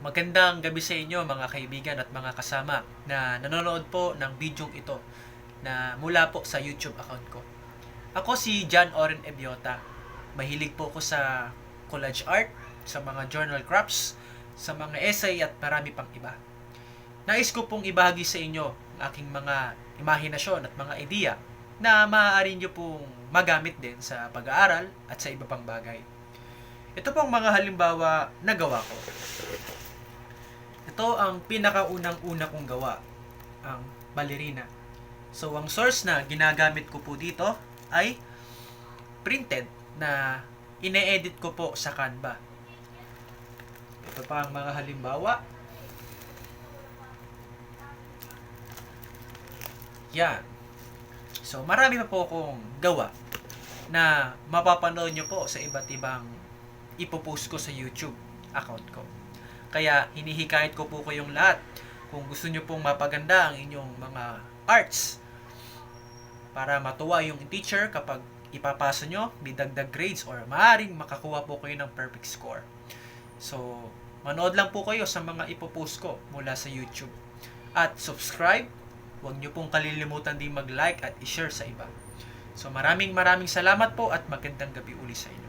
Magandang gabi sa inyo mga kaibigan at mga kasama na nanonood po ng bidyong ito na mula po sa YouTube account ko. Ako si John Oren Ebiota. Mahilig po ako sa collage art, sa mga journal crafts, sa mga essay at marami pang iba. Nais ko pong ibahagi sa inyo ang aking mga imahinasyon at mga ideya na maaari nyo pong magamit din sa pag-aaral at sa iba pang bagay. Ito pong mga halimbawa na gawa ko. Ito ang pinakaunang-una kong gawa, ang ballerina. So, ang source na ginagamit ko po dito ay printed na ine-edit ko po sa Canva. Ito pa ang mga halimbawa. Yan. So, marami pa po akong gawa na mapapanood nyo po sa iba't ibang ipopost ko sa YouTube account ko. Kaya hinihikayat ko po kayong lahat kung gusto nyo pong mapaganda ang inyong mga arts para matuwa yung teacher kapag ipapasa nyo, may dagdag grades or maaaring makakuha po kayo ng perfect score. So, manood lang po kayo sa mga ipopost ko mula sa YouTube. At subscribe, huwag nyo pong kalilimutan din mag-like at i-share sa iba. So, maraming salamat po at magandang gabi uli sa inyo.